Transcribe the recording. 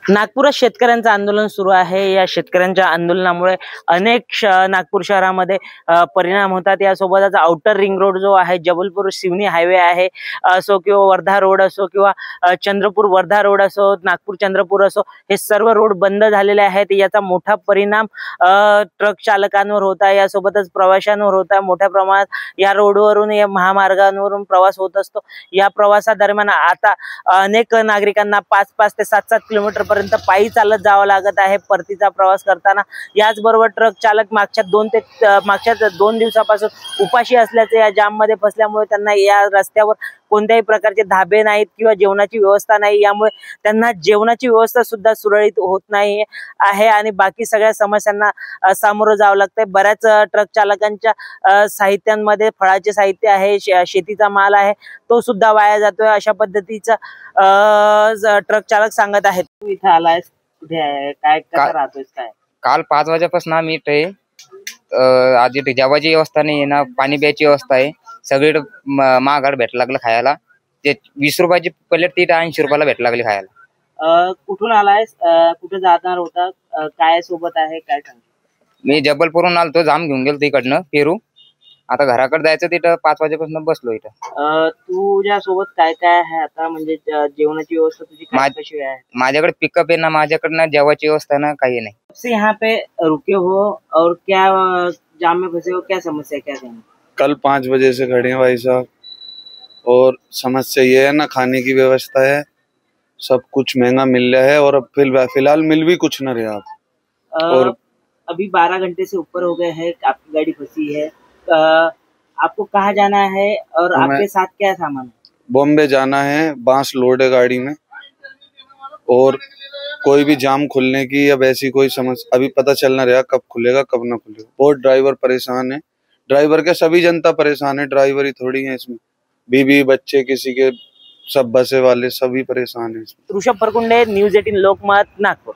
नागपुरात शेतकऱ्यांचं आंदोलन सुरू आहे। या शेतकऱ्यांच्या आंदोलनामुळे अनेक नागपूर शहरामध्ये परिणाम होतात। यासोबतच आउटर रिंग रोड जो आहे, जबलपूर सिवनी हायवे आहे असो किंवा वर्धा रोड असो किंवा चंद्रपूर वर्धा रोड असो, नागपूर चंद्रपूर असो, हे सर्व रोड बंद झालेले आहेत। याचा मोठा परिणाम ट्रक चालकांवर होत आहे, यासोबतच प्रवाशांवर होत आहे। मोठ्या प्रमाणात या रोडवरून, या महामार्गावरून प्रवास होत असतो। या प्रवासादरम्यान आता अनेक नागरिकांना 5-5 ते 7-7 किलोमीटर पर्यंत पायी चालत जावं लागत आहे परतीचा प्रवास करताना। याचबरोबर ट्रक चालक मागच्या 2 दिवसापासून उपाशी असल्याचे, या जाम मध्ये फसल्यामुळे त्यांना या रस्त्यावर कोणत्याही प्रकारचे धाबे नाहीत किंवा जेवणाची व्यवस्था नाही। यामुळे त्यांना जेवणाची व्यवस्था सुद्धा सुरळीत होत नाही आहे आणि बाकी सगळ्या समस्यांना सामोरं जावं लागतंय। बऱ्याच ट्रक चालकांच्या साहित्यांमध्ये फळाचे साहित्य आहे, शेतीचा माल आहे, तो सुद्धा वाया जातोय। अशा पद्धतीचा ट्रक चालक सांगत आहेत। तू इथे आलायस, कुठे आहे, काय कसं राहतोयस, काय? काल 5 वाजेपासून आम्ही इथे आज इथे जेवायची व्यवस्था नाही ना, पाणी प्यायची व्यवस्था आहे। सगळीकडे महागाड भेटायला लागलं खायला। ते 20 रुपयाची प्लेट तिथे 80 रुपयाला भेटायला लागली खायला। कुठून आलायस, कुठे जाणार होता, काय सोबत आहे, काय सांग? मी जबलपूरहून आलतो, जाम घेऊन गेलो तिकडनं पेरू। आता घराकडे जायचं, तिथं 5 वाजेपासून बसलो इथं। तुझ्या सोबत काय काय आहे आता, म्हणजे जेवणाची व्यवस्था तुझी कशी आहे? माझ्याकडे पिकअप आहे ना, माझ्याकडे ना जेवायची व्यवस्था ना काही नाही। से यहाँ पे रुके हो और क्या जाम में फंसे हो, क्या समस्या, क्या कहेंगे? कल 5 बजे से खड़े हैं भाई साहब, और समस्या ये है ना, खाने की व्यवस्था है, सब कुछ महंगा मिल रहा है और अब फिलहाल मिल भी कुछ ना रहा। और अभी 12 घंटे से ऊपर हो गए हैं, आपकी गाड़ी फंसी है। आपको कहाँ जाना है और आपके साथ क्या सामान है? बॉम्बे जाना है, बांस लोड है गाड़ी में, और कोई भी जाम खुलने की या वैसी कोई समस्या अभी पता चल ना रहा, कब खुलेगा कब ना खुलेगा। बहुत ड्राइवर परेशान है, ड्राइवर के सभी जनता परेशान है, ड्राइवर ही थोड़ी है इसमें, बीवी बच्चे किसी के, सब बसे वाले सभी परेशान है। ऋषभ फरकुंडे, न्यूज 18 लोकमत, नागपुर।